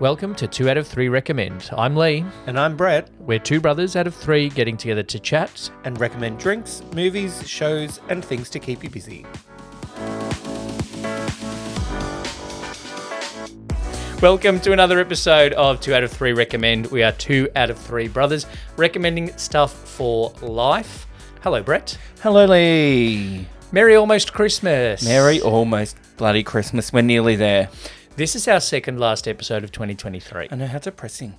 Welcome to 2 out of 3 Recommend. I'm Lee. And I'm Brett. We're two brothers out of three getting together to chat. And recommend drinks, movies, shows, and things to keep you busy. Welcome to another episode of 2 out of 3 Recommend. We are 2 out of 3 brothers recommending stuff for life. Hello, Brett. Hello, Lee. Merry almost Christmas. Merry almost bloody Christmas. We're nearly there. This is our second last episode of 2023. I know, how depressing.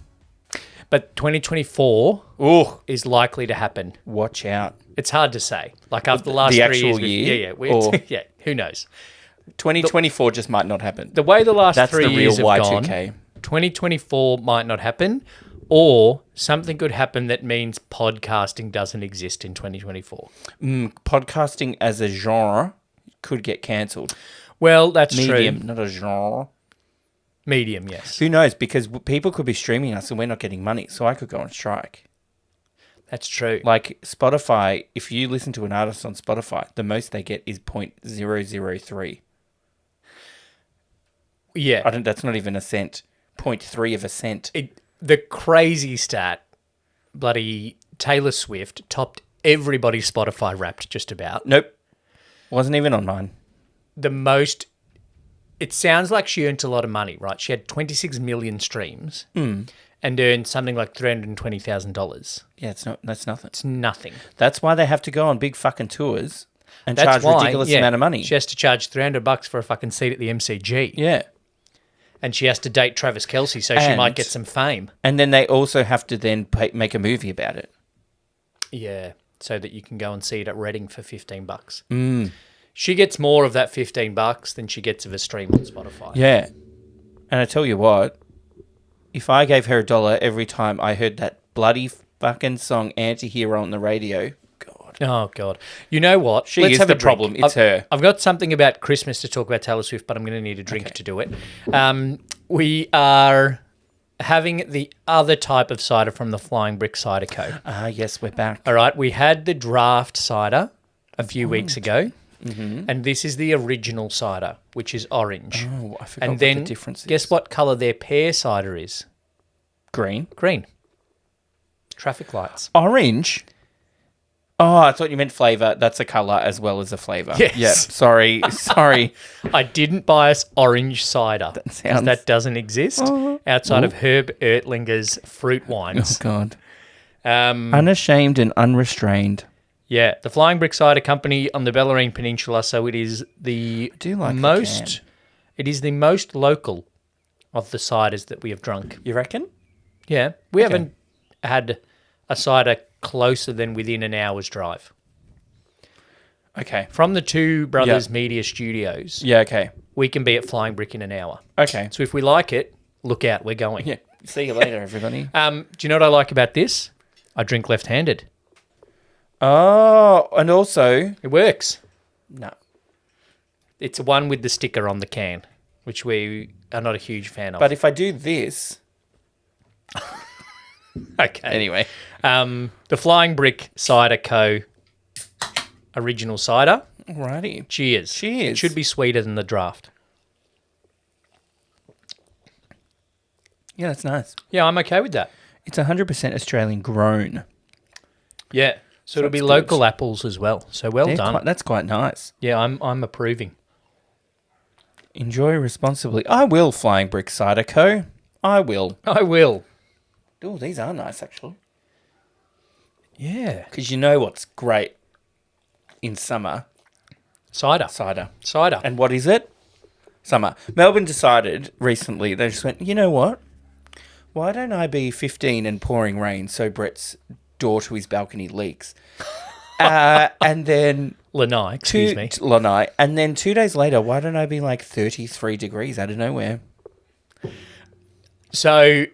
But 2024 is likely to happen. Watch out. It's hard to say. Like after the last the 3 actual years. year? Yeah, who knows? 2024 just might not happen. The way the last That's 3 the real years have Y2K. gone, 2024 might not happen, or something could happen that means podcasting doesn't exist in 2024. Podcasting as a genre could get cancelled. Well, that's Medium, true. not a genre. Medium, yes. Who knows? Because people could be streaming us and we're not getting money, so I could go on strike. That's true. Like Spotify, if you listen to an artist on Spotify, the most they get is 0.003. Yeah. That's not even a cent. 0.3 of a cent. The crazy stat, bloody Taylor Swift topped everybody's Spotify Wrapped just about. Nope. Wasn't even on mine. The most... It sounds like she earned a lot of money, right? She had 26 million streams and earned something like $320,000. Yeah, that's nothing. It's nothing. That's why they have to go on big fucking tours and That's charge why, ridiculous amount of money. She has to charge $300 for a fucking seat at the MCG. Yeah. And she has to date Travis Kelce, so she might get some fame. And then they also have to then make a movie about it. Yeah, so that you can go and see it at Reading for $15. She gets more of that $15 than she gets of a stream on Spotify. Yeah. And I tell you what, if I gave her $1 every time I heard that bloody fucking song Anti-Hero on the radio, God. Oh, God. You know what? She is the problem. It's her. I've got something about Christmas to talk about Taylor Swift, but I'm going to need a drink to do it. We are having the other type of cider from the Flying Brick Cider Co. Yes, we're back. All right, we had the draft cider a few weeks ago. And this is the original cider, which is orange. Oh, I forgot and then, what the difference is. Guess what colour their pear cider is? Green. Green. Traffic lights. Orange? Oh, I thought you meant flavour. That's a colour as well as a flavour. Yes. Yep. Sorry. I didn't buy us orange cider. That doesn't exist outside of Herb Ertlinger's fruit wines. Oh, God. Unashamed and unrestrained. Yeah, the Flying Brick Cider Company on the Bellarine Peninsula. So it is the most. It is the most local of the ciders that we have drunk. You reckon? Yeah, we haven't had a cider closer than within an hour's drive. Okay. From the Two Brothers Media Studios. Yeah, okay. We can be at Flying Brick in an hour. Okay. So if we like it, look out, we're going. Yeah. See you later, everybody. Do you know what I like about this? I drink left-handed. Oh, and also... It works. No. It's one with the sticker on the can, which we are not a huge fan of. But if I do this... Okay. Anyway. The Flying Brick Cider Co. Original cider. Alrighty. Cheers. Cheers. It should be sweeter than the draft. Yeah, that's nice. Yeah, I'm okay with that. It's 100% Australian grown. Yeah. So it'll be it's local good. apples as well. So well done. That's quite nice. Yeah, I'm approving. Enjoy responsibly. I will, Flying Brick Cider Co. I will. I will. Oh, these are nice, actually. Yeah. Because you know what's great in summer? Cider. Cider. And what is it? Summer. Melbourne decided recently, they just went, you know what? Why don't I be 15 and pouring rain so Brett's door to his balcony leaks? And then... Lanai, excuse me. Lanai. And then 2 days later, why don't I be like 33 degrees out of nowhere? So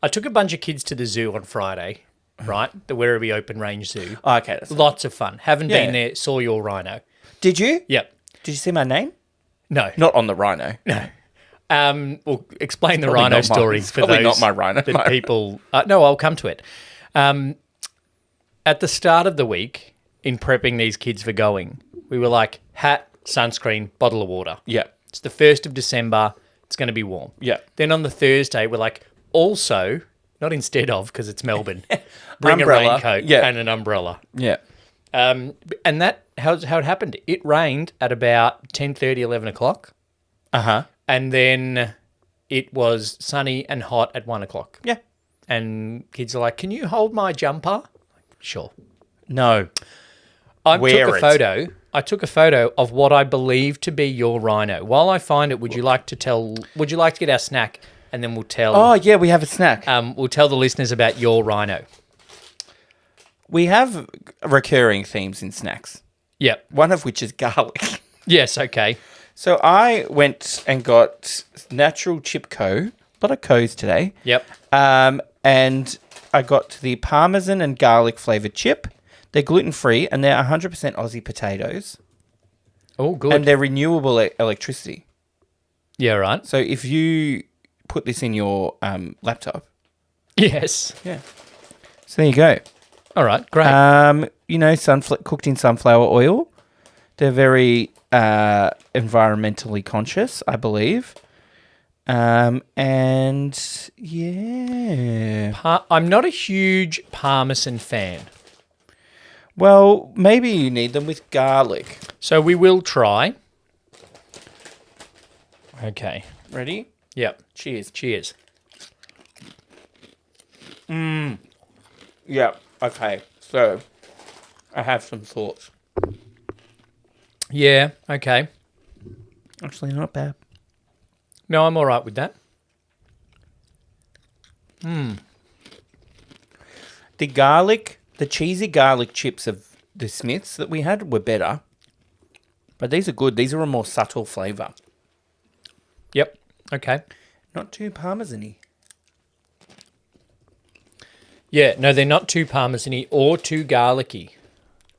I took a bunch of kids to the zoo on Friday, right? The Werribee Open Range Zoo. Oh, okay. That's Lots of fun. Haven't been there, saw your rhino. Did you? Yep. Did you see my name? No. Not on the rhino. No. We'll explain the Probably rhino not story it's for probably those not my rhino. that people... no, I'll come to it. At the start of the week, in prepping these kids for going, we were like, hat, sunscreen, bottle of water. Yeah. It's the 1st of December. It's It's going to be warm. Yeah. Then on the Thursday, we're like, also, not instead of, because it's Melbourne, bring Umbrella. a raincoat Yeah. and an umbrella. Yeah. And that, how it happened. It rained at about 10:30, 11 o'clock. Uh-huh. And then it was sunny and hot at 1 o'clock. Yeah. And kids are like, can you hold my jumper? Sure. No. I Wear took a it. photo. I took a photo of what I believe to be your rhino. While I find it, would you like to get our snack, and then we'll tell Oh, yeah, we have a snack. we'll tell the listeners about your rhino. We have recurring themes in snacks, Yep. one of which is garlic. Yes, okay. So I went and got natural chip co, a lot of co's today. Yep. And I got the parmesan and garlic flavoured chip. They're gluten-free and they're 100% Aussie potatoes. Oh, good. And they're renewable electricity. Yeah, right. So if you put this in your laptop. Yes. Yeah. So there you go. All right, great. Cooked in sunflower oil. They're very environmentally conscious, I believe. And yeah. I'm not a huge parmesan fan. Well, maybe you need them with garlic. So we will try. Okay. Ready? Yep. Cheers. Cheers. Yeah. Okay. So, I have some thoughts. Yeah, okay. Actually, not bad. No, I'm all right with that. The cheesy garlic chips of the Smiths that we had were better. But these are good. These are a more subtle flavour. Yep. Okay. Not too parmesan-y. Yeah, no, they're not too parmesan-y or too garlicky.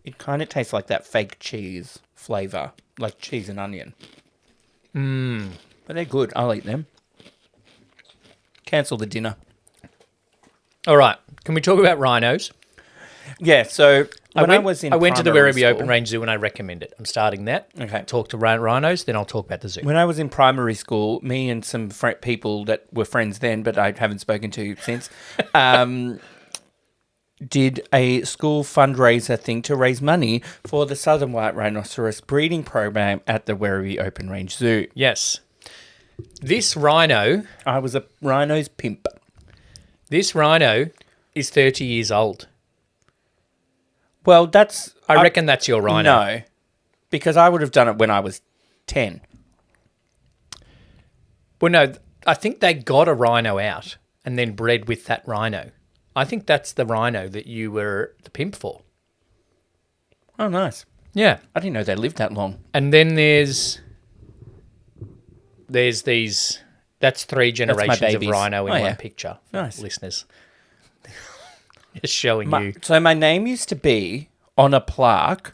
It kind of tastes like that fake cheese flavour, like cheese and onion. But they're good. I'll eat them. Cancel the dinner. All right. Can we talk about rhinos? Yeah, so I went to the primary Werribee school- Open Range Zoo and I recommend it. I'm starting that. Okay. Talk to rhinos, then I'll talk about the zoo. When I was in primary school, me and some people that were friends then, but I haven't spoken to since, did a school fundraiser thing to raise money for the southern white rhinoceros breeding program at the Werribee Open Range Zoo. Yes. This rhino I was a rhino's pimp. is 30 years old. Well, that's... I reckon that's your rhino. No, because I would have done it when I was 10. Well, no, I think they got a rhino out and then bred with that rhino. I think that's the rhino that you were the pimp for. Oh, nice. Yeah. I didn't know they lived that long. And then there's these... That's 3 generations of babies. rhino in Oh, yeah. one picture, for Nice. listeners. Just showing you. So my name used to be on a plaque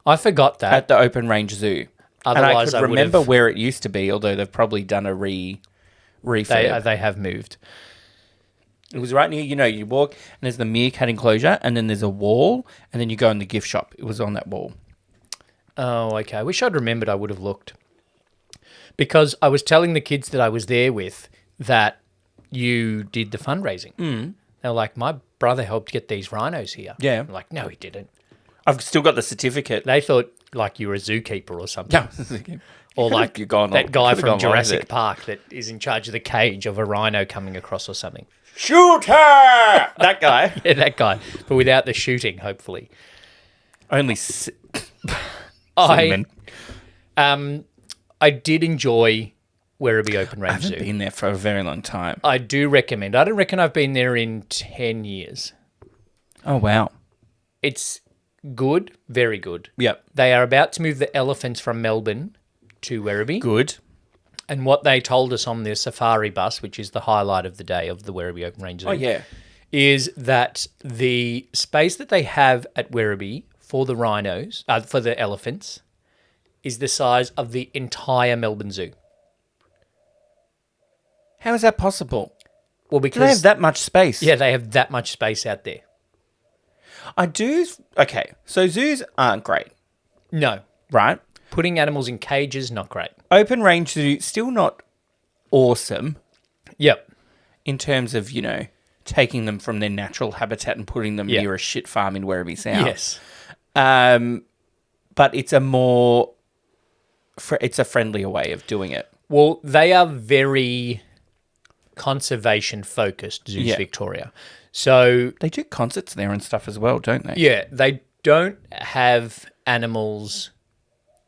I forgot that. at the Open Range Zoo. Otherwise, and I I could would remember have- where it used to be, although they've probably done a refurb. They have moved. It was right near, you walk and there's the meerkat enclosure and then there's a wall and then you go in the gift shop. It was on that wall. Oh, okay. I wish I'd remembered. I would have looked. Because I was telling the kids that I was there with that you did the fundraising. Mm. They were like, my brother helped get these rhinos here. Yeah. I'm like, no, he didn't. I've still got the certificate. They thought like you were a zookeeper or something. No. Or like You've gone that on- guy could've from gone along with Jurassic it. Park that is in charge of the cage of a rhino coming across or something. Shoot her! That guy. Yeah, that guy. But without the shooting, hopefully. Only I did enjoy Werribee Open I Range Zoo. haven't been there for a very long time. I do recommend. I don't reckon I've been there in 10 years. Oh, wow. It's good, very good. Yep. They are about to move the elephants from Melbourne to Werribee. Good. And what they told us on their safari bus, which is the highlight of the day of the Werribee Open Range Zoo, Oh, yeah. is that the space that they have at Werribee for the rhinos, for the elephants, is the size of the entire Melbourne Zoo. How is that possible? Well, Do they because have that much space? yeah, they have that much space out there. I do. Okay, so zoos aren't great, No, right? putting animals in cages, not great. Open range zoo, still not awesome Yep. in terms of, taking them from their natural habitat and putting them near a shit farm in Werribee South. Yes. But it's it's a friendlier way of doing it. Well, they are very conservation focused, Zoos Yeah. Victoria. So, They do concerts there and stuff as well, don't they? yeah, they don't have animals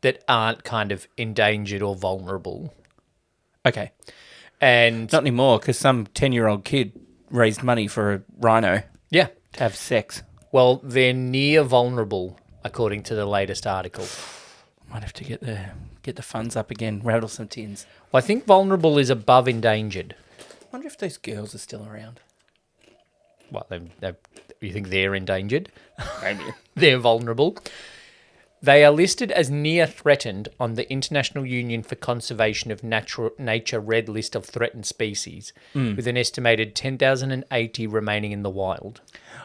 that aren't kind of endangered or vulnerable. Okay. And Not anymore, because some 10-year-old kid raised money for a rhino yeah, to have sex. well, they're near vulnerable, according to the latest article. Might have to get the funds up again, rattle some tins. Well, I think vulnerable is above endangered. Wonder if those girls are still around. What, you think they're endangered? Maybe. They're vulnerable. They are listed as near threatened on the International Union for Conservation of Nature Red List of Threatened Species, with an estimated 10,080 remaining in the wild.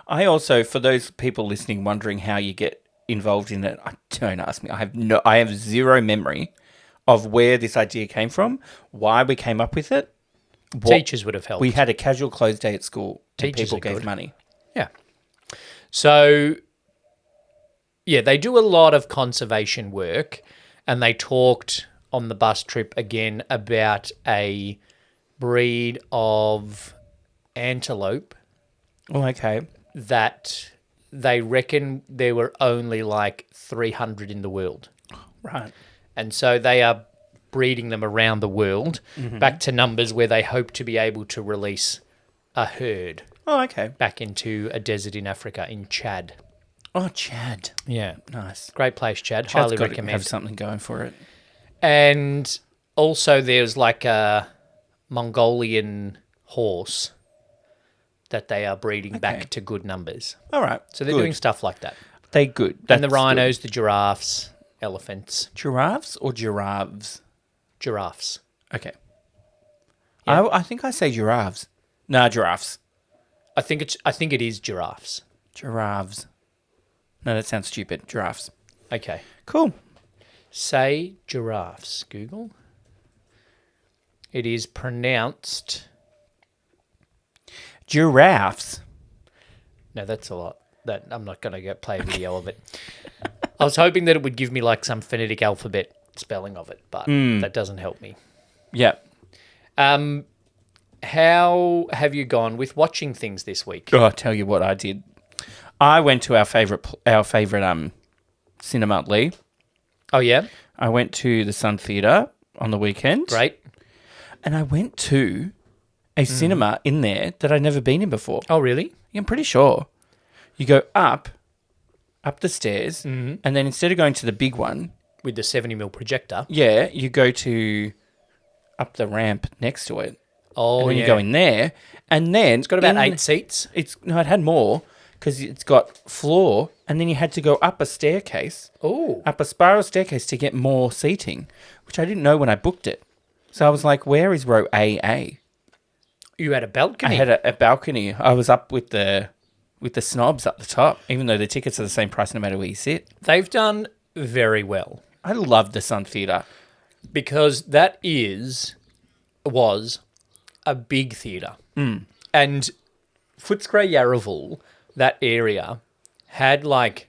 I also, for those people listening wondering how you get involved in it, don't ask me. I have zero memory of where this idea came from, why we came up with it. Teachers would have helped. We had a casual close day at school and Teachers people are gave good. money. Yeah. So, yeah, they do a lot of conservation work, and they talked on the bus trip again about a breed of antelope Oh, okay. that they reckon there were only like 300 in the world. Right. And so they are breeding them around the world, back to numbers where they hope to be able to release a herd Oh, okay. back into a desert in Africa, in Chad. Oh, Chad. Yeah. Nice. Great place, Chad. Chad's Highly got to recommend. have something going for it. And also there's like a Mongolian horse that they are breeding back to good numbers. All right. So they're doing stuff like that. They good. And the That's rhinos, the giraffes, elephants. good. Giraffes or giraffes? Giraffes. Okay. Yeah. I think I say giraffes. Nah, giraffes. I think it is giraffes. Giraffes. No, that sounds stupid. Giraffes. Okay. Cool. Say giraffes, Google. It is pronounced... Giraffes. No, that's a lot. That I'm not going to play a video of it. I was hoping that it would give me like some phonetic alphabet spelling of it, but that doesn't help me. Yeah. How have you gone with watching things this week? Oh, I'll tell you what I did. I went to our favorite cinema, Lee. Oh, yeah? I went to the Sun Theatre on the weekend. Great. And I went to a cinema in there that I'd never been in before. Oh, really? I'm pretty sure. You go up the stairs, and then instead of going to the big one, With the 70mm projector. yeah, you go to up the ramp next to it. Oh, And then yeah. you go in there, and then It's got about 8 seats. It had more because it's got floor, and then you had to go up a staircase, Oh. up a spiral staircase to get more seating, which I didn't know when I booked it. So I was like, "Where is row AA?" You had a balcony. I had a balcony. I was up with the snobs up the top, even though the tickets are the same price no matter where you sit. They've done very well I love the Sun Theatre. because that was a big theatre. And Footscray Yarraville, that area, had like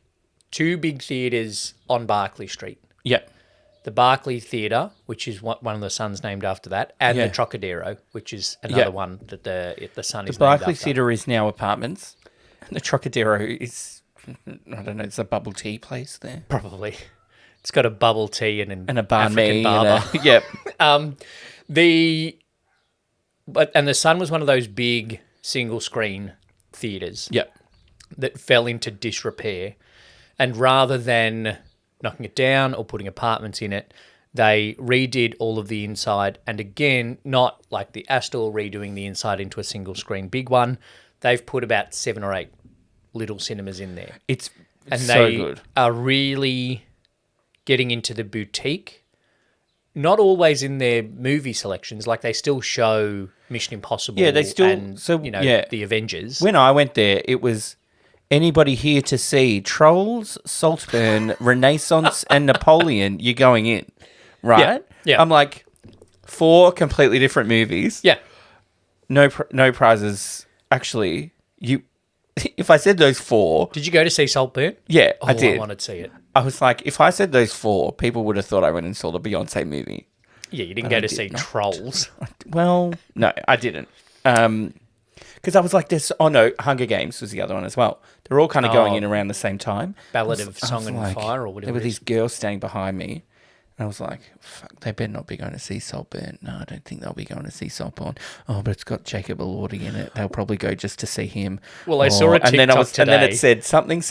2 big theatres on Barclay Street. Yep. The Barclay Theatre, which is one of the Sun's named after that, and Yeah. the Trocadero, which is another Yeah. one that the Sun is The named Barclay after. Theatre is now apartments. And the Trocadero is, I don't know, it's a bubble tea place there. Probably. It's got a bubble tea and an And a bar African me. barber. Yep. The Sun was one of those big single screen theatres Yep. that fell into disrepair, and rather than knocking it down or putting apartments in it, they redid all of the inside, and again, not like the Astor redoing the inside into a single screen big one. They've put about 7 or 8 little cinemas in there, It's and so they good. are really getting into the boutique. Not always in their movie selections, like they still show Mission Impossible. Yeah, they still- and, so, you know, yeah. the Avengers. When I went there, it was anybody here to see Trolls, Saltburn, Renaissance, and Napoleon, you're going in, right? Yeah. I'm like, 4 completely different movies. Yeah. No prizes. Actually, if I said those 4... Did you go to see Saltburn? Yeah, Oh, I did. I wanted to see it. I was like, if I said those 4, people would have thought I went and saw the Beyonce movie. Yeah, you didn't But go I to did see not. Trolls. Well, no, I didn't. Because I was like, Hunger Games was the other one as well. They're all kind of going in around the same time. Ballad of Song and Fire or whatever. There were it these is. girls standing behind me. And I was like, fuck, they better not be going to see Saltburn. No, I don't think they'll be going to see Saltburn. Oh, but it's got Jacob Elordi in it. They'll probably go just to see him. Well, I saw a TikTok today. And then it said something,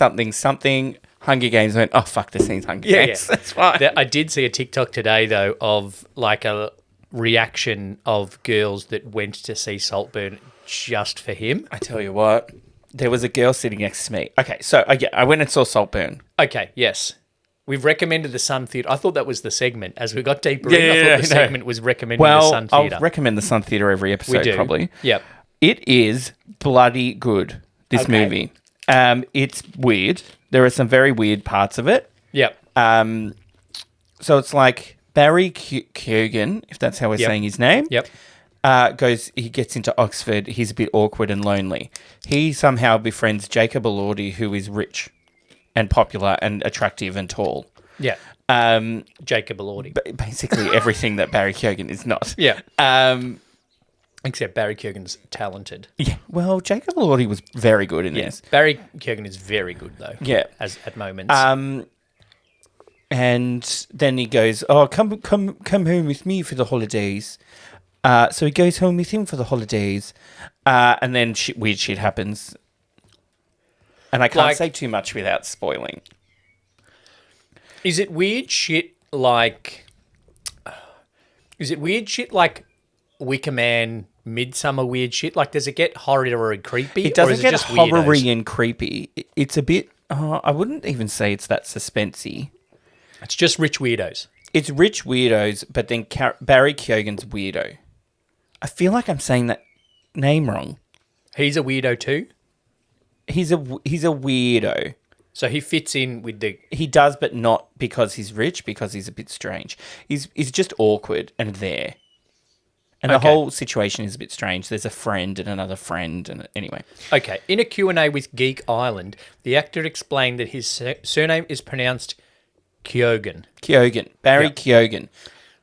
Hunger Games. I went, oh, fuck, this thing's Hunger Games. Yeah. That's fine. I did see a TikTok today, though, of like a reaction of girls that went to see Saltburn just for him. I tell you what, there was a girl sitting next to me. Okay, so I went and saw Saltburn. Okay, yes. We've recommended the Sun Theatre. I thought that was the segment. As we got deeper in, I thought the segment was recommending the Sun Theatre. I'll recommend the Sun Theatre every episode, We do. probably. Yep. It is bloody good, this Okay. movie. It's weird. There are some very weird parts of it. Yep. So it's like Barry Keoghan, if that's how we're saying his name. Yep. He gets into Oxford. He's a bit awkward and lonely. He somehow befriends Jacob Elordi, who is rich and popular and attractive and tall. Yeah. Jacob Elordi. Basically everything that Barry Keoghan is not. Yeah. Except Barry Keoghan's talented. Yeah. Well, Jacob Elordi was very good in this. Barry Keoghan is very good, though. Yeah. At moments. And then he goes, "Oh, come home with me for the holidays." So he goes home with him for the holidays, and then weird shit happens. And I can't say too much without spoiling. Is it weird shit like... Is it weird shit like Wicker Man, Midsummer weird shit? Like, does it get horror and creepy? It doesn't get just horror-y weirdos? and creepy. It's a bit... I wouldn't even say it's that suspensey. It's just rich weirdos. It's rich weirdos, but then Barry Keoghan's weirdo. I feel like I'm saying that name wrong. He's a weirdo too? He's a weirdo. So he fits in with the... He does, but not because he's rich, because he's a bit strange. He's just awkward and there. And the whole situation is a bit strange. There's a friend and another friend, and anyway. Okay, in a Q&A with Geek Island, the actor explained that his surname is pronounced Keoghan. Barry Keoghan.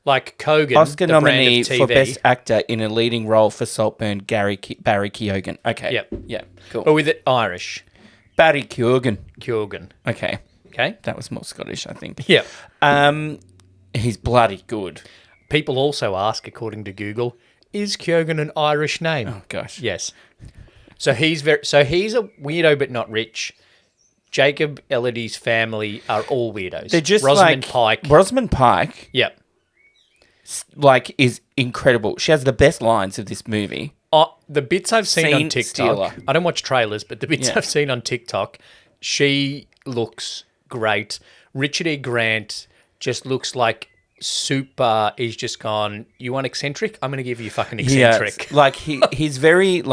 Like Kogan, Oscar the brand nominee of TV. for Best Actor in a leading role for Saltburn, Barry Keoghan. Okay. Yep. Yeah, cool. But with it Irish. Barry Keoghan. Keoghan. Okay. Okay? That was more Scottish, I think. Yeah. He's bloody good. People also ask, according to Google, is Keoghan an Irish name? Oh, gosh. Yes. So he's a weirdo but not rich. Jacob Elordi's family are all weirdos. They're just Rosamund Pike. Rosamund Pike, Yep. is incredible. She has the best lines of this movie. The bits I've seen on Scene TikTok, stealer. I don't watch trailers, but the bits I've seen on TikTok, she looks great. Richard E. Grant just looks like super. He's just gone, you want eccentric? I'm going to give you fucking eccentric. Yeah, he's very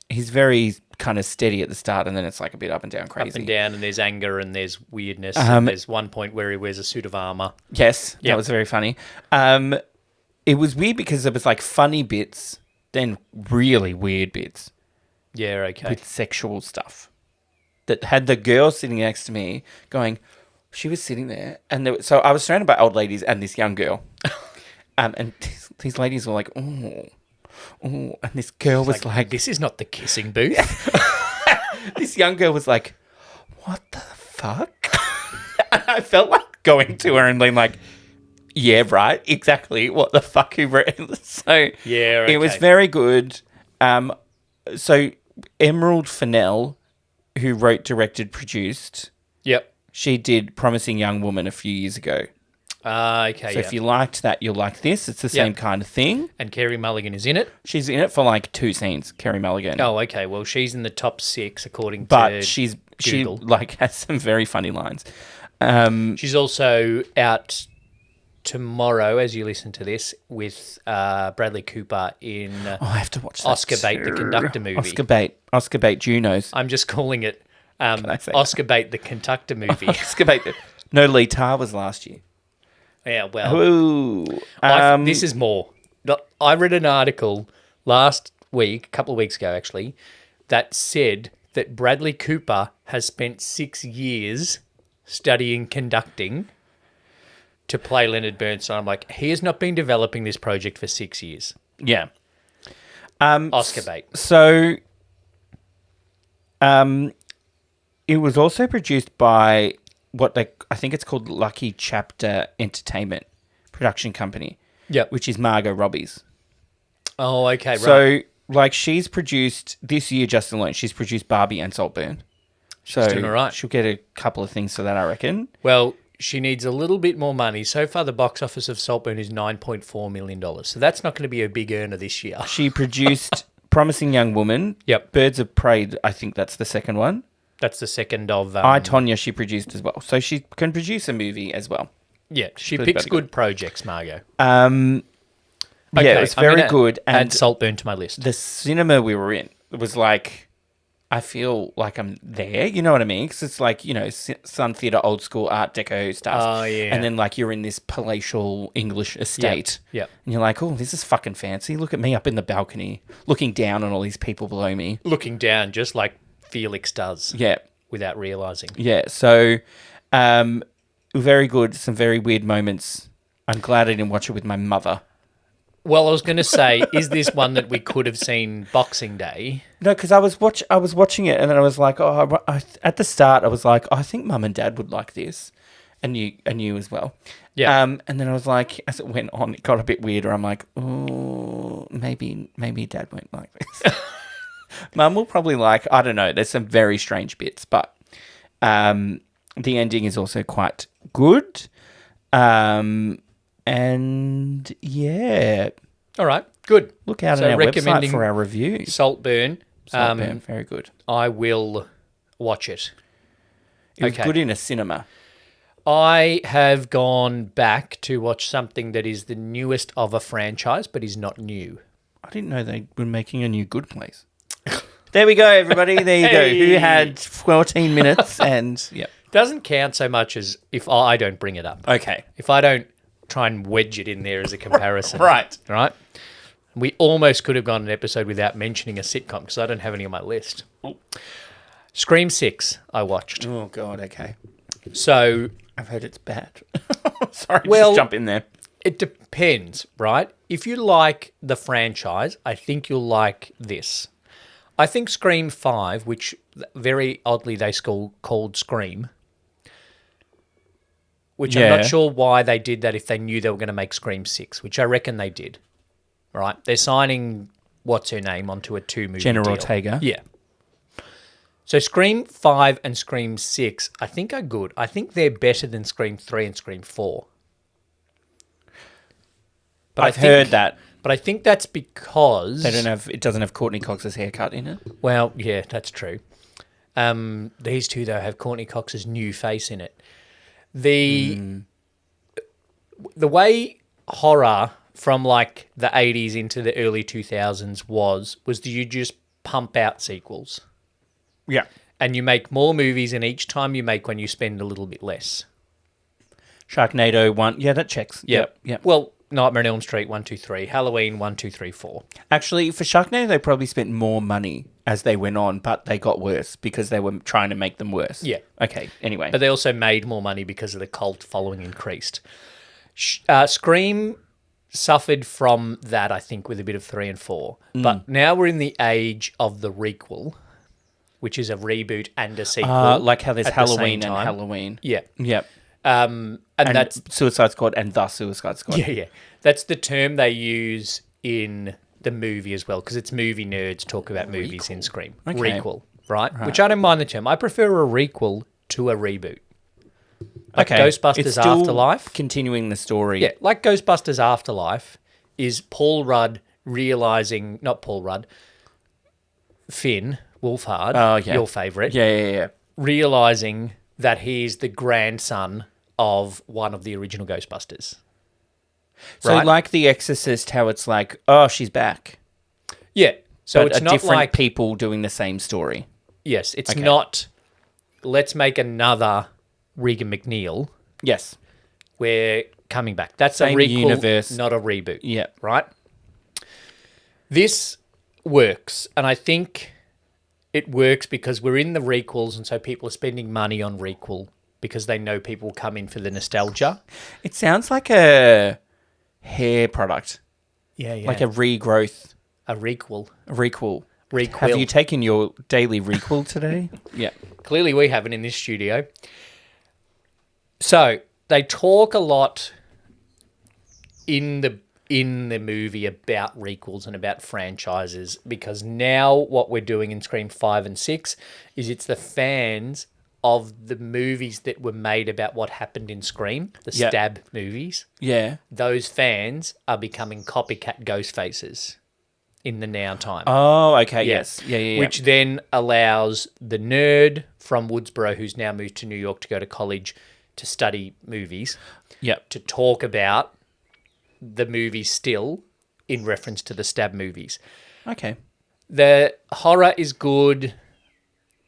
he's very kind of steady at the start, and then it's like a bit up and down crazy. Up and down, and there's anger, and there's weirdness. And there's one point where he wears a suit of armor. Yes, Yep. that was very funny. It was weird because there was like funny bits, then really weird bits Yeah, okay. with sexual stuff. That had the girl sitting next to me going, she was sitting there, and so I was surrounded by old ladies and this young girl, and these ladies were like, oh, and this girl was like, this is not the kissing booth. this young girl was like, what the fuck? I felt like going to her and being like, yeah, right, exactly. What the fuck? So Yeah, it was okay. very good. So Emerald Fennell, who wrote, directed, produced, Yep. she did Promising Young Woman a few years ago. Okay, So if you liked that, you'll like this. It's the same kind of thing. And Kerry Mulligan is in it. She's in it for like 2 scenes, Kerry Mulligan. Oh, okay. Well, she's in the top 6 according but to she Google. like has some very funny lines. She's also out tomorrow, as you listen to this, with Bradley Cooper in I have to watch that Oscar Bait, the conductor movie. Oscar Bait Junos. I'm just calling it I say Oscar Bait, the conductor movie. Oscar Bait. No, Lee Tar was last year. Yeah, well, Ooh. this is more. I read an article last week, a couple of weeks ago actually, that said that Bradley Cooper has spent 6 years studying conducting to play Leonard Bernstein. I'm like, he has not been developing this project for 6 years. Yeah. Oscar bait. So, it was also produced by I think it's called Lucky Chapter Entertainment production company. Yep. Which is Margot Robbie's. Oh, okay, right. So, like, she's produced this year just alone. She's produced Barbie and Saltburn. She's doing all right. She'll get a couple of things for that, I reckon. Well, she needs a little bit more money. So far, the box office of Saltburn is $9.4 million. So that's not going to be a big earner this year. She produced Promising Young Woman. Yep. Birds of Prey, I think that's the second one. That's the second of... I, Tonya, she produced as well. So she can produce a movie as well. Yeah, she picks good projects, Margot. Yeah, it was very good. And add Saltburn to my list. the cinema we were in, it was like, I feel like I'm there, you know what I mean? Because it's like, Sun Theatre, old school Art Deco stuff. Oh, yeah. And then like you're in this palatial English estate. Yep. And you're like, oh, this is fucking fancy. Look at me up in the balcony, looking down on all these people below me. Looking down, just like Felix does. Yeah. Without realising. Yeah, so very good. Some very weird moments. I'm glad I didn't watch it with my mother. Well, I was going to say, is this one that we could have seen Boxing Day? No, because I was watching it, and then I was like, at the start, I was like, I think Mum and Dad would like this, and you as well. Yeah. And then I was like, as it went on, it got a bit weirder. I'm like, oh, maybe Dad won't like this. Mum will probably like. I don't know. There's some very strange bits, but the ending is also quite good. And yeah. All right, good. Look out on our website for our reviews. Saltburn. Saltburn, very good. I will watch it. It was good in a cinema. I have gone back to watch something that is the newest of a franchise, but is not new. I didn't know they were making a new Good Place. There we go, everybody. There you go. Who had 14 minutes and... Yep. Doesn't count so much as if I don't bring it up. Okay. If I don't try and wedge it in there as a comparison. Right. We almost could have gone an episode without mentioning a sitcom because I don't have any on my list. Scream 6 I watched. Oh, God, okay. So... I've heard it's bad. Sorry, well, just jump in there. It depends, right? If you like the franchise, I think you'll like this. I think Scream 5, which very oddly they called Scream, which I'm not sure why they did that if they knew they were going to make Scream 6, which I reckon they did. Right? They're signing, what's her name, onto a 2-movie Jenna deal. Ortega. Yeah. So Scream 5 and Scream 6, I think are good. I think they're better than Scream 3 and Scream 4. But I've heard that. But I think that's because... It doesn't have Courtney Cox's haircut in it. Well, yeah, that's true. These two, though, have Courtney Cox's new face in it. The way horror from like the 80s into the early 2000s was you just pump out sequels. Yeah. And you make more movies, and each time you make one, you spend a little bit less. Sharknado 1. Yeah, that checks. Yep. Yep. Well, Nightmare on Elm Street 1, 2, 3. Halloween 1, 2, 3, 4. Actually, for Sharknado, they probably spent more money as they went on, but they got worse because they were trying to make them worse. Yeah. Okay, anyway. But they also made more money because of the cult following increased. Scream suffered from that, I think, with a bit of 3 and 4. But now we're in the age of the requel, which is a reboot and a sequel. Like how there's Halloween and Halloween. Yeah. Yep. And that's... Suicide Squad and The Suicide Squad. Yeah. That's the term they use in the movie as well, because it's movie nerds talk about movies in Scream. Okay. Requel, right? Which I don't mind the term. I prefer a requel to a reboot. Like Ghostbusters it's still Afterlife. Continuing the story. Yeah, like Ghostbusters Afterlife is Paul Rudd realising... Not Paul Rudd. Finn Wolfhard, your favourite. Yeah. Realising that he's the grandson of one of the original Ghostbusters. So right? like The Exorcist, how it's like, oh, she's back. Yeah. So but it's not different like... people doing the same story. Yes, it's not, let's make another Regan McNeil. Yes. Where coming back. That's Same a requel, universe. not a reboot. Yeah. Right? This works, and I think it works because we're in the requels, and so people are spending money on requel because they know people will come in for the nostalgia. It sounds like a hair product. Yeah. Like a regrowth. A requel. Requel. Requel. Have you taken your daily requel today? Yeah. Clearly we haven't in this studio. So they talk a lot in the movie about requels and about franchises, because now what we're doing in Scream 5 and 6 is it's the fans of the movies that were made about what happened in Scream, the stab movies. Yeah. Those fans are becoming copycat ghost faces in the now time. Oh, okay. Yes. Yeah. Which then allows the nerd from Woodsboro, who's now moved to New York to go to college to study movies, to talk about the movies still in reference to the stab movies. Okay. The horror is good.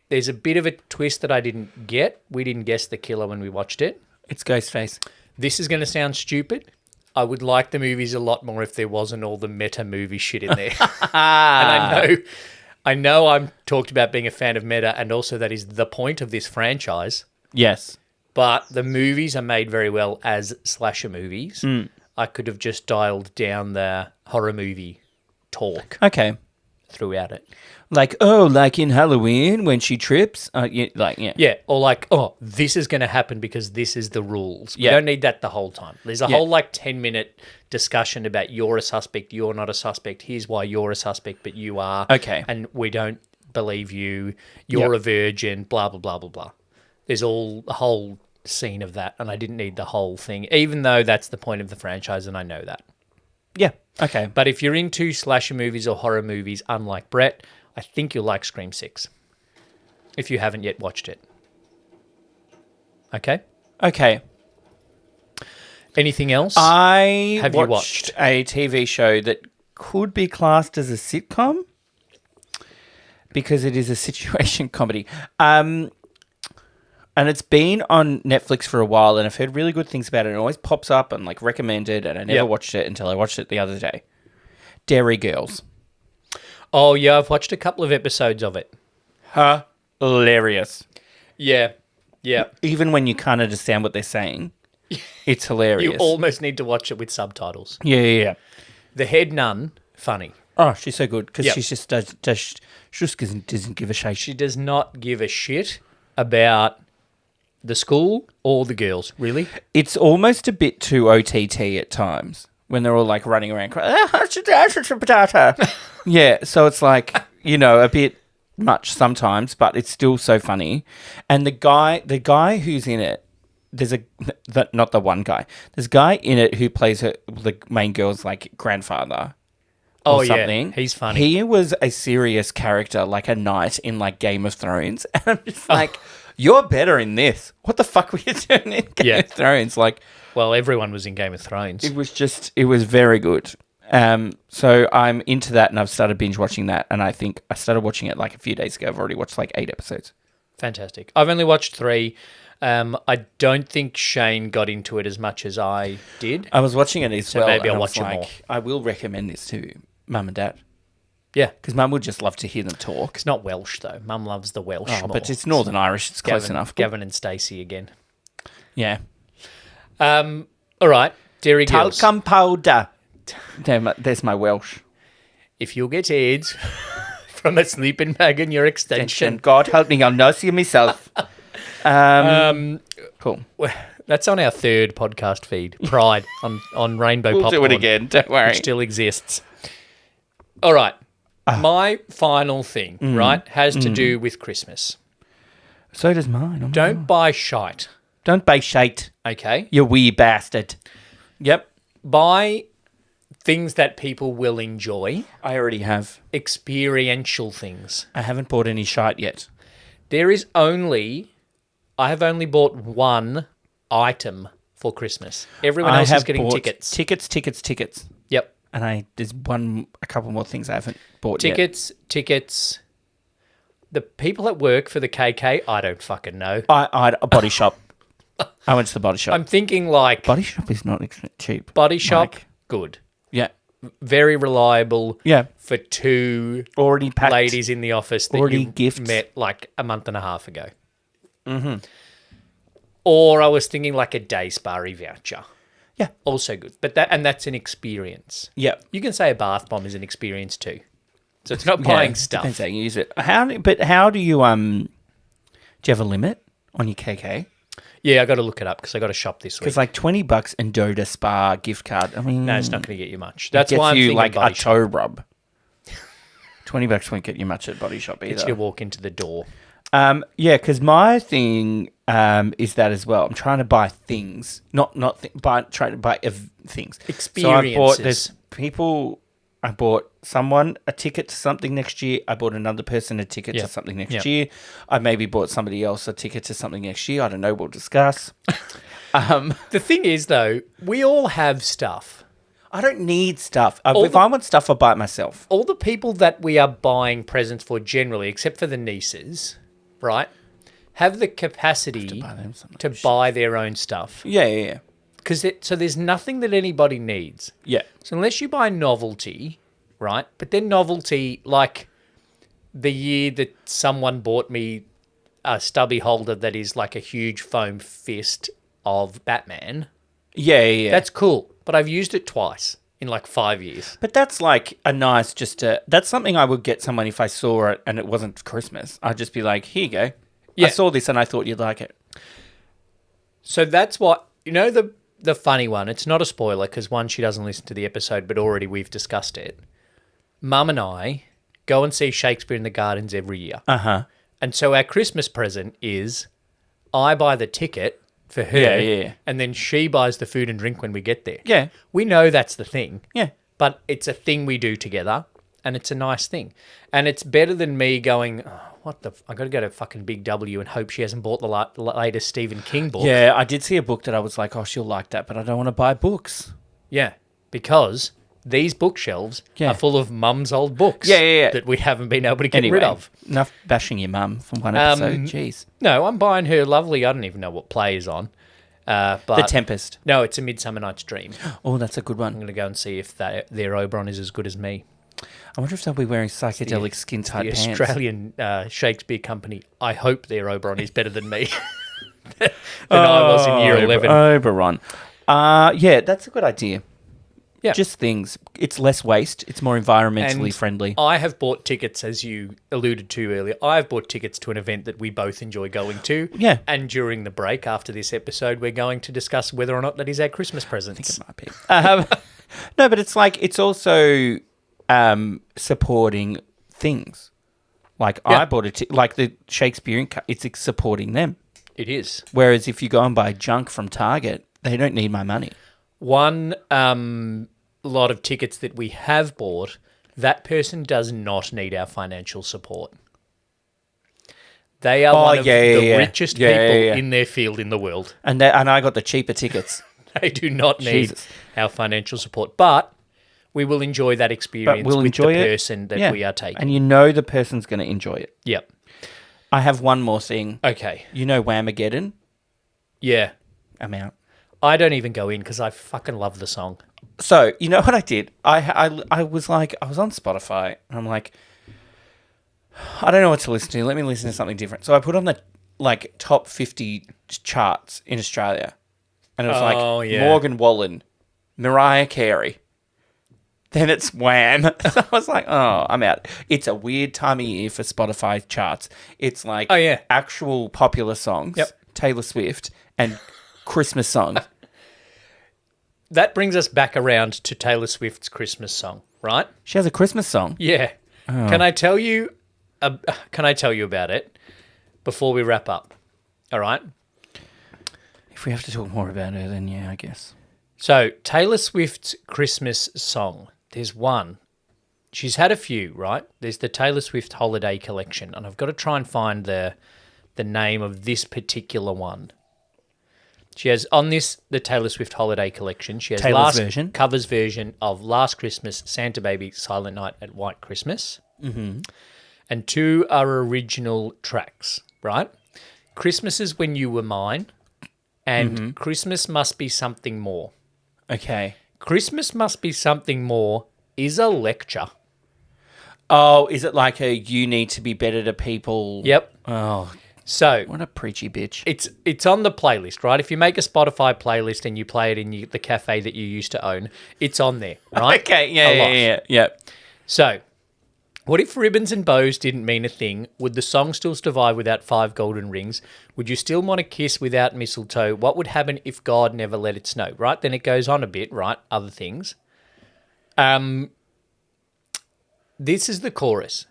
There's a bit of a twist that I didn't get. We didn't guess the killer when we watched it. It's Ghostface. This is going to sound stupid. I would like the movies a lot more if there wasn't all the meta movie shit in there. And I know I'm talked about being a fan of meta, and also that is the point of this franchise. Yes. But the movies are made very well as slasher movies. I could have just dialed down the horror movie talk Okay. throughout it. Like in Halloween when she trips. Yeah, or like, this is going to happen because this is the rules. We don't need that the whole time. There's a whole 10-minute discussion about you're a suspect, you're not a suspect, here's why you're a suspect, but you are. Okay. And we don't believe you, you're a virgin, blah, blah, blah, blah, blah. There's a whole scene of that, and I didn't need the whole thing, even though that's the point of the franchise, and I know that. Yeah. Okay. But if you're into slasher movies or horror movies, unlike Brett, I think you'll like Scream 6 if you haven't yet watched it. Okay? Okay. Anything else? Have you watched a TV show that could be classed as a sitcom because it is a situation comedy. And it's been on Netflix for a while, and I've heard really good things about it. It always pops up and recommended, and I never watched it until I watched it the other day. Dairy Girls. Oh, yeah, I've watched a couple of episodes of it. Hilarious. Yeah. Even when you can't understand what they're saying, it's hilarious. You almost need to watch it with subtitles. Yeah. The head nun, funny. Oh, she's so good because she just doesn't give a shit. She does not give a shit about the school or the girls, really. It's almost a bit too OTT at times when they're all running around crying, yeah, so it's a bit much sometimes, but it's still so funny. And the guy who's in it, not the one guy. There's a guy in it who plays the main girl's grandfather. Or something. Yeah, he's funny. He was a serious character, like a knight in Game of Thrones. And I'm just you're better in this. What the fuck were you doing in Game of Thrones? Well, everyone was in Game of Thrones. It was very good. So I'm into that, and I've started binge watching that. And I think I started watching it a few days ago. I've already watched 8 episodes. Fantastic. I've only watched 3. I don't think Shane got into it as much as I did. I was watching it as well. Maybe I'll watch it more. I will recommend this to Mum and Dad. Yeah. Because Mum would just love to hear them talk. It's not Welsh, though. Mum loves the Welsh more. But it's Northern Irish. It's close enough. Gavin and Stacey again. Yeah. All right. Dairy Girls. Talcum powder. There's my Welsh. If you get AIDS from a sleeping bag in your extension. God help me, I'll nurse you myself. Cool. That's on our 3rd podcast feed, Pride, on Rainbow Popcorn. We'll do it again, don't worry. Which still exists. All right. My final thing, right, has to do with Christmas. So does mine. Oh, Don't buy shite. Don't buy shite. Okay? You wee bastard. Yep. Buy things that people will enjoy. I already have. Experiential things. I haven't bought any shite yet. I have only bought one item for Christmas. Everyone else is getting tickets. Tickets. Yep. And there's a couple more things I haven't bought yet. Tickets. The people that work for the KK, I don't fucking know. I a body shop. I went to the Body Shop. I'm thinking like Body Shop is not cheap. Body Shop, Like, good. yeah. Very reliable. Yeah. For two Already packed. ladies in the office that Already you gifts. met like a month and a half ago. Mm-hmm. Or I was thinking like a day spa voucher. Yeah. Also good. But that's an experience. Yeah. You can say a bath bomb is an experience too. So it's not buying stuff. Depends how you use it. How do you, do you have a limit on your KK? Yeah, I got to look it up because I got to shop this week. Because like $20 and Doda Spa gift card. I mean, No, it's not going to get you much. That's gets why I'm you thinking like Body a Shop. toe rub. $20 won't get you much at Body Shop either. Gets you to walk into the door. Yeah, because my thing is that as well. I'm trying to buy things, trying to buy things. Experiences. I bought someone a ticket to something next year. I bought another person a ticket to something next year. I maybe bought somebody else a ticket to something next year. I don't know. We'll discuss. The thing is, though, we all have stuff. I don't need stuff. I want stuff, I'll buy it myself. All the people that we are buying presents for generally, except for the nieces, right, have the capacity to buy their own stuff. Yeah. So there's nothing that anybody needs. Yeah. So unless you buy novelty, right, but then novelty, like the year that someone bought me a stubby holder that is like a huge foam fist of Batman. Yeah. That's cool, but I've used it twice in like 5 years. But that's like a nice, that's something I would get someone if I saw it and it wasn't Christmas. I'd just be like, here you go. Yeah. I saw this and I thought you'd like it. So that's what, the funny one, it's not a spoiler because one, she doesn't listen to the episode, but already we've discussed it. Mum and I go and see Shakespeare in the Gardens every year. Uh-huh. And so our Christmas present is I buy the ticket for her and then she buys the food and drink when we get there. Yeah. We know that's the thing. Yeah. But it's a thing we do together and it's a nice thing. And it's better than me going, I got to go to fucking Big W and hope she hasn't bought the latest Stephen King book. Yeah, I did see a book that I was like, oh, she'll like that, but I don't want to buy books. Yeah, because these bookshelves are full of mum's old books that we haven't been able to get rid of. Enough bashing your mum from one episode. Jeez. No, I'm buying her lovely, I don't even know what play is on. But The Tempest. No, it's A Midsummer Night's Dream. Oh, that's a good one. I'm going to go and see if their Oberon is as good as me. I wonder if they'll be wearing psychedelic skin-tight pants. The Australian Shakespeare Company, I hope their Oberon is better than me than I was in year 11. Oberon. Yeah, that's a good idea. Yeah. Just things. It's less waste. It's more environmentally friendly. I have bought tickets, as you alluded to earlier. I have bought tickets to an event that we both enjoy going to. Yeah. And during the break after this episode, we're going to discuss whether or not that is our Christmas presents. I think it might be. No, but it's like, it's also supporting things. Like I bought like the Shakespearean, it's supporting them. It is. Whereas if you go and buy junk from Target, they don't need my money. One lot of tickets that we have bought, that person does not need our financial support. They are one of the richest people in their field in the world. And I got the cheaper tickets. They do not need our financial support. But we will enjoy that experience with the person that we are taking. And you know the person's going to enjoy it. Yep. I have one more thing. Okay. You know Whamageddon? Yeah. I'm out. I don't even go in because I fucking love the song. So, you know what I did? I was like, I was on Spotify and I'm like, I don't know what to listen to. Let me listen to something different. So I put on the top 50 charts in Australia. And it was Morgan Wallen, Mariah Carey. Then it's Wham. So I was like, oh, I'm out. It's a weird time of year for Spotify charts. It's like actual popular songs, Taylor Swift, and Christmas songs. That brings us back around to Taylor Swift's Christmas song, right? She has a Christmas song. Yeah. Oh. Can I tell you about it before we wrap up? All right. If we have to talk more about her, then yeah, I guess. So Taylor Swift's Christmas song. There's one. She's had a few, right? There's the Taylor Swift Holiday Collection, and I've got to try and find the name of this particular one. She has on the Taylor Swift Holiday Collection. She has covers version of Last Christmas, Santa Baby, Silent Night, and White Christmas. Mm-hmm. And 2 are original tracks, right? Christmas is When You Were Mine And Christmas Must Be Something More. Okay. Christmas Must Be Something More is a lecture. Oh, is it like a you need to be better to people? Yep. Oh, So what a preachy bitch. it's on the playlist, right? If you make a Spotify playlist and you play it in the cafe that you used to own, it's on there, right? Okay, A lot. yeah. So, what if ribbons and bows didn't mean a thing? Would the song still survive without 5 golden rings? Would you still want to kiss without mistletoe? What would happen if God never let it snow? Right? Then it goes on a bit, right? Other things. This is the chorus.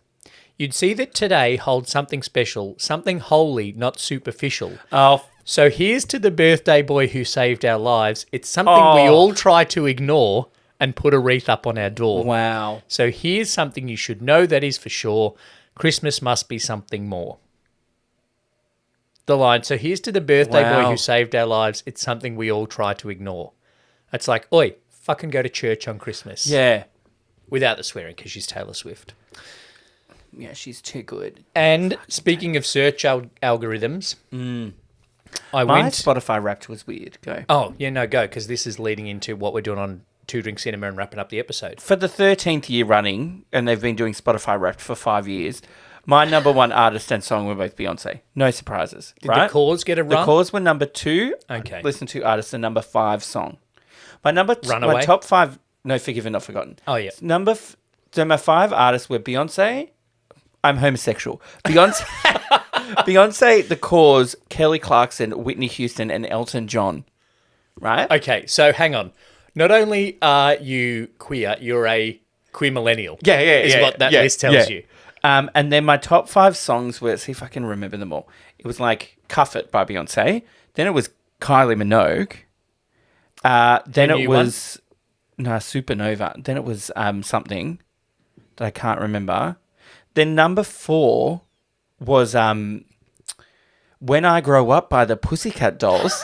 You'd see that today holds something special, something holy, not superficial. Oh, So here's to the birthday boy who saved our lives. It's something we all try to ignore and put a wreath up on our door. wow. So here's something you should know that is for sure. Christmas must be something more. The line, so here's to the birthday boy Wow. who saved our lives. It's something we all try to ignore. It's like, oi, fucking go to church on Christmas. Yeah. Without the swearing because she's Taylor Swift. Yeah, she's too good. And speaking of search algorithms, I My went... Spotify Wrapped was weird. Go. Oh, yeah, no, go, because this is leading into what we're doing on Two Drink Cinema and wrapping up the episode. For the 13th year running, and they've been doing Spotify Wrapped for 5 years, my number one artist and song were both Beyonce. No surprises. Did right? the Cause get a The run? Cause were number 2. Okay. Listen to artist and number 5 song. My my Runaway? top 5. No, Forgiven, Not Forgotten. Oh, yeah. So my 5 artists were Beyonce. I'm homosexual. Beyonce, Beyonce, The Cause, Kelly Clarkson, Whitney Houston, and Elton John. Right? Okay, so hang on. Not only are you queer, you're a queer millennial. Is what that list tells you. And then my top 5 songs were, see if I can remember them all. It was like Cuff It by Beyonce. Then it was Kylie Minogue. Then it was Supernova. Then it was something that I can't remember. Then number 4 was When I Grow Up by the Pussycat Dolls.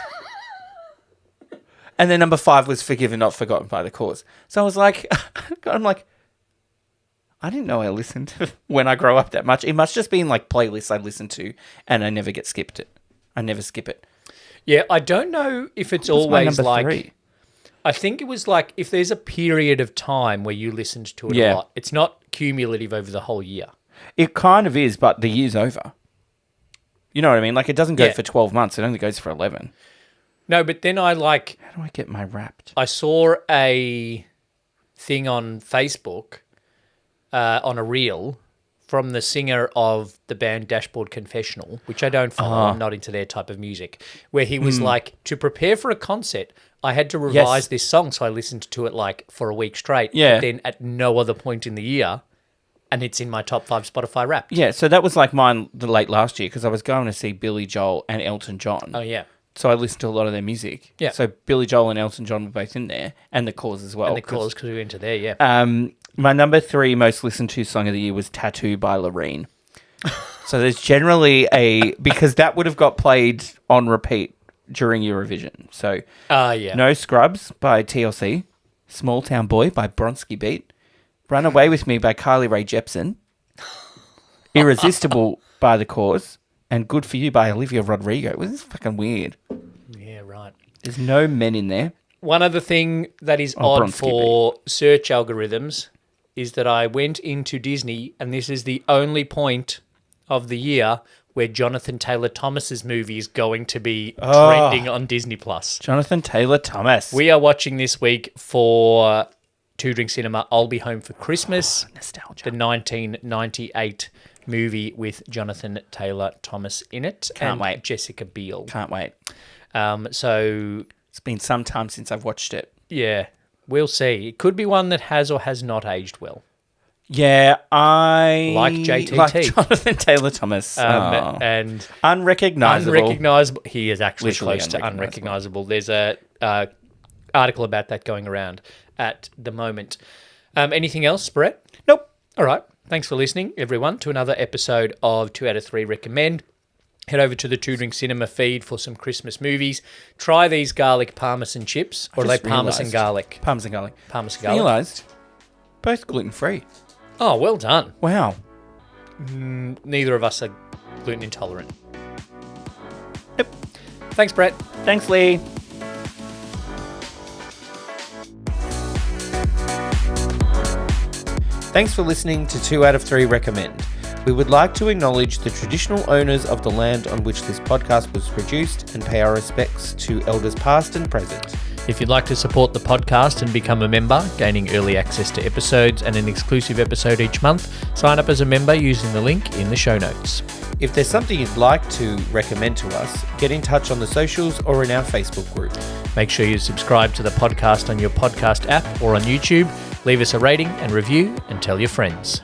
And then number 5 was Forgiven, Not Forgotten by The Cause. So I was like, I didn't know I listened to When I Grow Up that much. It must just be in like playlists I listen to and I never get skipped it. I never skip it. Yeah, I don't know if it's What's my always number like... 3? I think it was like if there's a period of time where you listened to it a lot, it's not cumulative over the whole year. It kind of is, but the year's over. You know what I mean? Like it doesn't go Yeah. for 12 months. It only goes for 11. No, but then How do I get my Wrapped? I saw a thing on Facebook on a reel from the singer of the band Dashboard Confessional, which I don't follow. I'm not into their type of music, where he was like, to prepare for a concert, I had to revise this song, so I listened to it like for a week straight. Yeah. But then at no other point in the year, and it's in my top 5 Spotify Wrapped. Yeah, so that was like mine the late last year because I was going to see Billy Joel and Elton John. Oh, yeah. So I listened to a lot of their music. Yeah. So Billy Joel and Elton John were both in there, and The Cause as well. And the Cause, because we went to there, yeah. My number 3 most listened to song of the year was Tattoo by Loreen. So there's generally because that would have got played on repeat during Eurovision. So Yeah. No Scrubs by TLC, Small Town Boy by Bronski Beat, Run Away With Me by Carly Rae Jepsen, Irresistible by The Cause, and Good For You by Olivia Rodrigo. This is fucking weird. Yeah, right. There's no men in there. One other thing that is odd Bronski for search algorithms is that I went into Disney, and this is the only point of the year where Jonathan Taylor Thomas's movie is going to be trending on Disney Plus. Jonathan Taylor Thomas. We are watching this week for Two Drink Cinema. I'll Be Home for Christmas. Nostalgia. The 1998 movie with Jonathan Taylor Thomas in it. Can't and wait. Jessica Biel. Can't wait. So It's been some time since I've watched it. yeah, we'll see. It could be one that has or has not aged well. Yeah, I Like JTT. like Jonathan Taylor Thomas. And Unrecognizable. unrecognizable. He is actually Literally close to unrecognizable. There's a article about that going around at the moment. Anything else, Brett? Nope. All right. Thanks for listening, everyone, to another episode of 2 out of 3 Recommend. Head over to the Two Drink Cinema feed for some Christmas movies. Try these garlic parmesan chips, or are they just parmesan realised. garlic? Parmesan garlic. Parmesan garlic. Realised. Both gluten-free. Oh, well done. Wow. Neither of us are gluten intolerant. Yep. Thanks, Brett. Thanks, Lee. Thanks for listening to 2 out of 3 Recommend. We would like to acknowledge the traditional owners of the land on which this podcast was produced and pay our respects to elders past and present. If you'd like to support the podcast and become a member, gaining early access to episodes and an exclusive episode each month, sign up as a member using the link in the show notes. If there's something you'd like to recommend to us, get in touch on the socials or in our Facebook group. Make sure you subscribe to the podcast on your podcast app or on YouTube. Leave us a rating and review and tell your friends.